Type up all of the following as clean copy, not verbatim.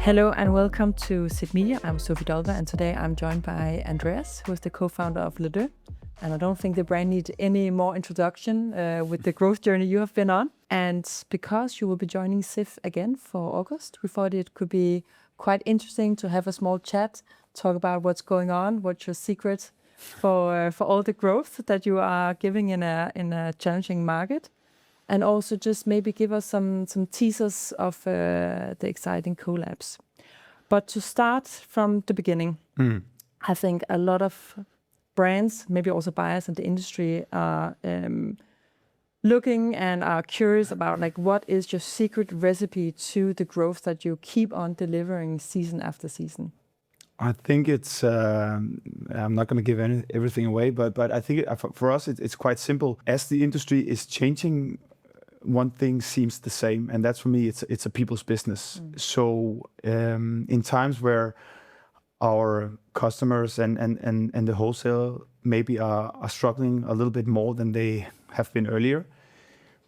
Hello and welcome to CIFF Media. I'm Sofie Dolva and today I'm joined by Andreas, who is the co-founder of Les Deux. And I don't think the brand needs any more introduction with the growth journey you have been on. And because you will be joining CIFF again for August, we thought it could be quite interesting to have a small chat, talk about what's going on, what's your secret for all the growth that you are giving in a challenging market. And also just maybe give us some teasers of the exciting collabs. But to start from the beginning, I think a lot of brands, maybe also buyers in the industry, are looking and are curious about what is your secret recipe to the growth that you keep on delivering season after season? I think it's, I'm not going to give everything away, but I think for us it's quite simple. As the industry is changing, one thing seems the same, and that's for me, it's a people's business. So in times where our customers and the wholesale maybe are struggling a little bit more than they have been earlier,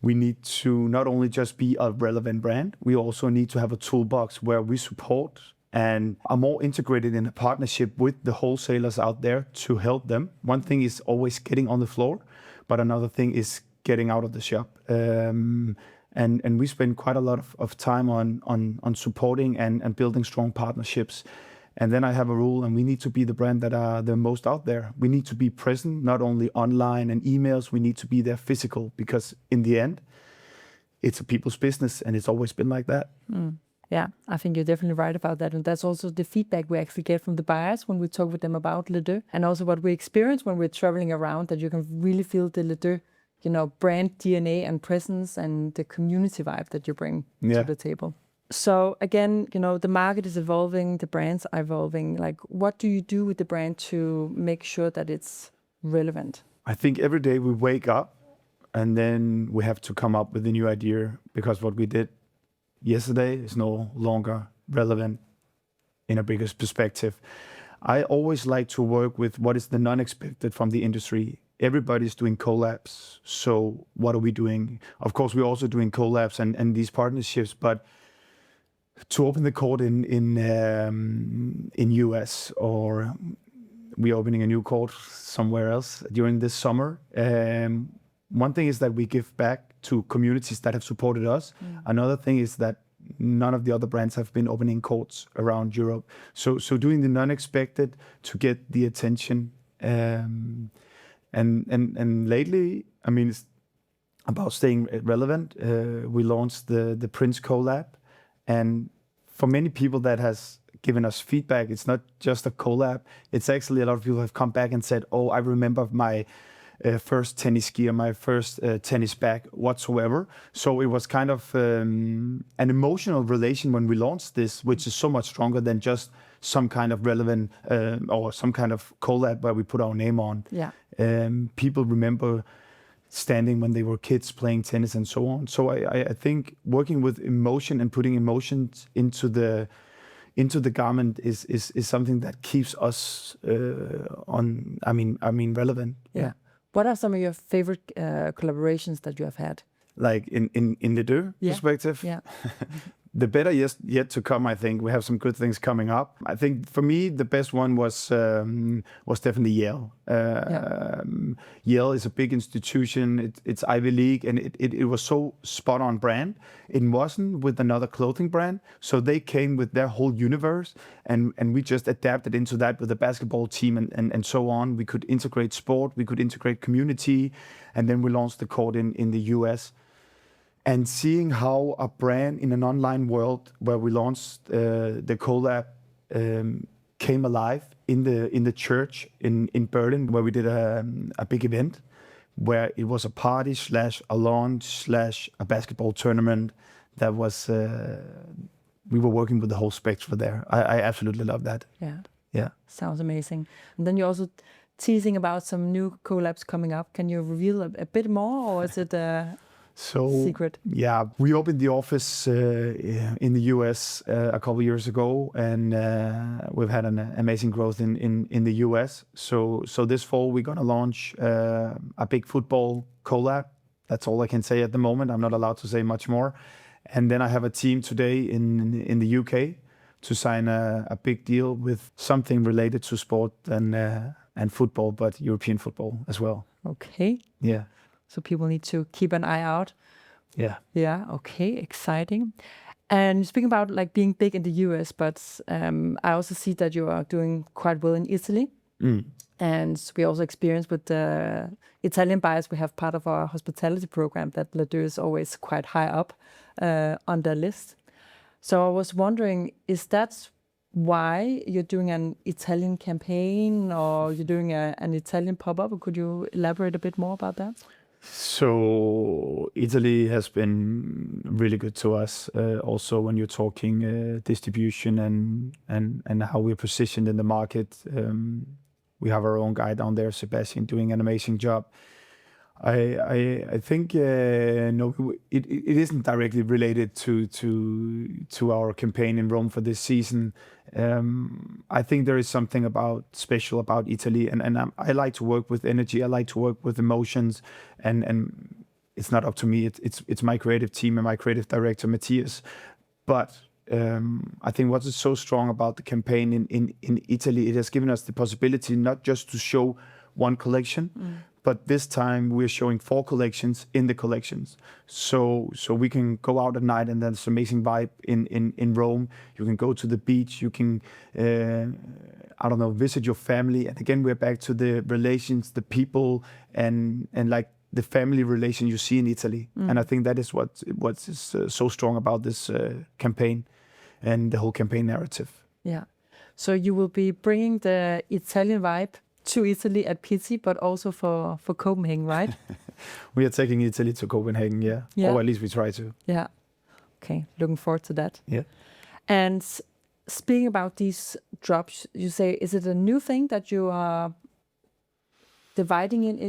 we need to not only just be a relevant brand, we also need to have a toolbox where we support and are more integrated in a partnership with the wholesalers out there to help them. One thing is always getting on the floor, but another thing is getting out of the shop. And we spend quite a lot of time on supporting and building strong partnerships. And then I have a rule, and we need to be the brand that are the most out there. We need to be present, not only online and emails, we need to be there physical, because in the end, it's a people's business, and it's always been like that. Yeah, I think you're definitely right about that. And that's also the feedback we actually get from the buyers when we talk with them about Les Deux. And also what we experience when we're traveling around, that you can really feel the Les Deux, brand DNA and presence and the community vibe that you bring to the table. So again, the market is evolving, the brands are evolving. What do you do with the brand to make sure that it's relevant? I think every day we wake up and then we have to come up with a new idea, because what we did yesterday is no longer relevant in a bigger perspective. I always like to work with what is the non-expected from the industry. Everybody's doing collabs, so what are we doing? Of course, we're also doing collabs and these partnerships, but to open the court in US, or we're opening a new court somewhere else during this summer. One thing is that we give back to communities that have supported us. Another thing is that none of the other brands have been opening courts around Europe. So doing the non-expected to get the attention. And lately, I mean, it's about staying relevant. We launched the Prince collab, and for many people that has given us feedback, it's not just a collab. It's actually a lot of people have come back and said, "Oh, I remember my first tennis gear, my first tennis bag whatsoever." So it was kind of an emotional relation when we launched this, which is so much stronger than just some kind of relevant or some kind of collab where we put our name on. Yeah. People remember standing when they were kids playing tennis and so on. So I think working with emotion and putting emotions into the garment is something that keeps us relevant. Yeah. What are some of your favorite collaborations that you have had? Like in Les Deux perspective? Yeah. The better yet to come, I think. We have some good things coming up. I think for me, the best one was definitely Yale. Yale is a big institution. It's Ivy League, and it was so spot on brand. It wasn't with another clothing brand. So they came with their whole universe, and we just adapted into that with the basketball team and so on. We could integrate sport, we could integrate community, and then we launched the court in the US. And seeing how a brand in an online world where we launched the collab came alive in the church in Berlin, where we did a big event, where it was a party / a launch / a basketball tournament. That was we were working with the whole spectrum there. I absolutely love that. Yeah. Sounds amazing. And then you're also teasing about some new collabs coming up. Can you reveal a bit more, or is it secret? Yeah, we opened the office in the US a couple of years ago, and we've had an amazing growth in the US. So this fall we're gonna launch a big football collab. That's all I can say at the moment. I'm not allowed to say much more. And then I have a team today in the UK to sign a big deal with something related to sport and football, but European football as well. Okay. Yeah. So people need to keep an eye out. Yeah. Yeah. Okay. Exciting. And speaking about like being big in the US, but I also see that you are doing quite well in Italy. And we also experience with the Italian buyers, we have part of our hospitality program that Les Deux is always quite high up on their list. So I was wondering, is that why you're doing an Italian campaign or you're doing an Italian pop-up? Could you elaborate a bit more about that? So Italy has been really good to us. Also, when you're talking distribution and how we're positioned in the market, we have our own guy down there, Sebastian, doing an amazing job. I think no, it isn't directly related to our campaign in Rome for this season. I think there is something special about Italy, and I like to work with energy. I like to work with emotions, and it's not up to me. It's my creative team and my creative director Matthias. But I think what is so strong about the campaign in Italy, it has given us the possibility not just to show one collection, but this time we're showing 4 collections in the collections. So we can go out at night and there's amazing vibe in Rome. You can go to the beach, you can, visit your family. And again, we're back to the relations, the people, and like the family relation you see in Italy. And I think that is what is so strong about this campaign and the whole campaign narrative. Yeah. So you will be bringing the Italian vibe to Italy at Pitti, but also for Copenhagen, right? We are taking Italy to Copenhagen, yeah. Or at least we try to. Yeah. Okay, looking forward to that. Yeah. And speaking about these drops, you say, is it a new thing that you are dividing it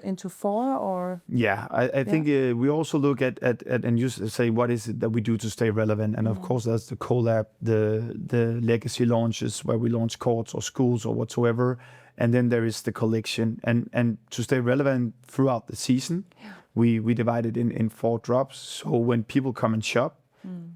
into 4 or? Yeah, I think we also look at and you say, what is it that we do to stay relevant? And of course, that's the collab, the legacy launches where we launch courts or schools or whatsoever. And then there is the collection. And to stay relevant throughout the season, we divide it in 4 drops. So when people come and shop,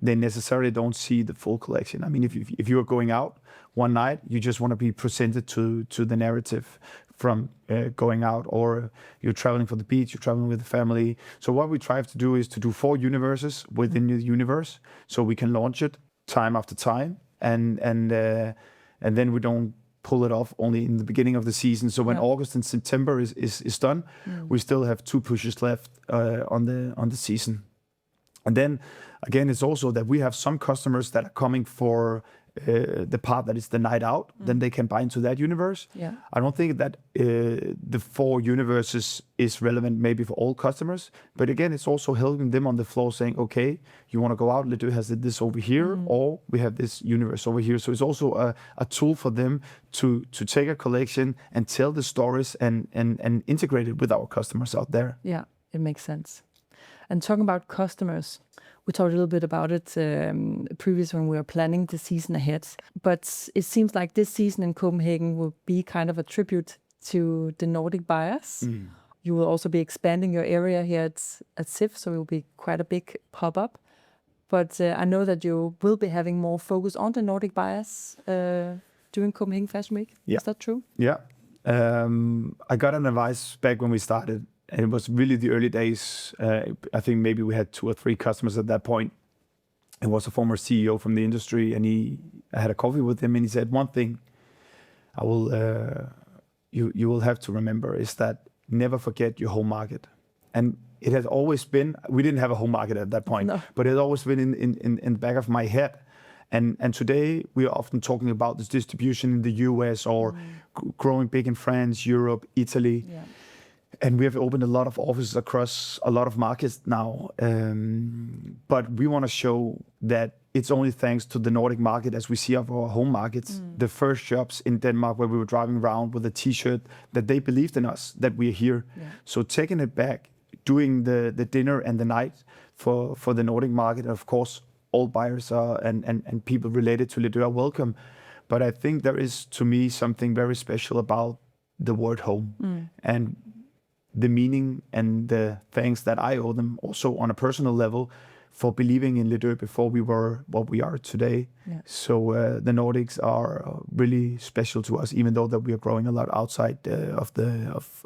they necessarily don't see the full collection. I mean, if you are going out one night, you just want to be presented to the narrative from going out, or you're traveling for the beach, you're traveling with the family. So what we try to do is to do 4 universes within the universe, so we can launch it time after time, and then we don't pull it off only in the beginning of the season. So when August and September is done, we still have 2 pushes left on the season. And then again, it's also that we have some customers that are coming for the part that is the night out, then they can buy into that universe. Yeah. I don't think that the 4 universes is relevant maybe for all customers, but again, it's also helping them on the floor saying, okay, you want to go out, Les Deux has this over here, or we have this universe over here. So it's also a tool for them to take a collection and tell the stories and integrate it with our customers out there. Yeah, it makes sense. And talking about customers, we talked a little bit about it previous when we were planning the season ahead. But it seems like this season in Copenhagen will be kind of a tribute to the Nordic buyers. You will also be expanding your area here at CIFF, so it will be quite a big pop-up. But I know that you will be having more focus on the Nordic buyers during Copenhagen Fashion Week. Yeah. Is that true? Yeah. I got an advice back when we started. And it was really the early days. I think maybe we had 2 or 3 customers at that point. It was a former CEO from the industry, and I had a coffee with him, and he said, one thing you will have to remember is that never forget your home market. And it has always been, we didn't have a home market at that point, but it had always been in the back of my head. And today we are often talking about this distribution in the US or growing big in France, Europe, Italy. Yeah. And we have opened a lot of offices across a lot of markets now. But we want to show that it's only thanks to the Nordic market, as we see of our home markets, the first shops in Denmark where we were driving around with a T-shirt, that they believed in us, that we're here. Yeah. So taking it back, doing the dinner and the night for the Nordic market, of course, all buyers are and people related to Les Deux are welcome. But I think there is, to me, something very special about the word home. And the meaning and the thanks that I owe them also on a personal level for believing in Les Deux before we were what we are today. Yeah. So the Nordics are really special to us, even though that we are growing a lot outside of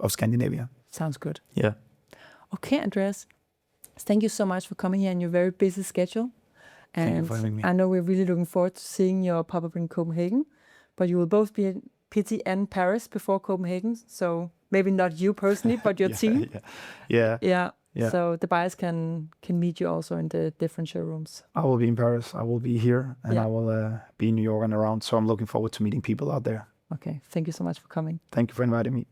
Scandinavia. Sounds good. Yeah. Okay, Andreas, thank you so much for coming here in your very busy schedule. And Thank you for having me. I know we're really looking forward to seeing your pop-up in Copenhagen, but you will both be in Pity and Paris before Copenhagen. So maybe not you personally, but your team. Yeah. So the buyers can meet you also in the different showrooms. I will be in Paris. I will be here, and Yeah. I will be in New York and around. So I'm looking forward to meeting people out there. Okay, thank you so much for coming. Thank you for inviting me.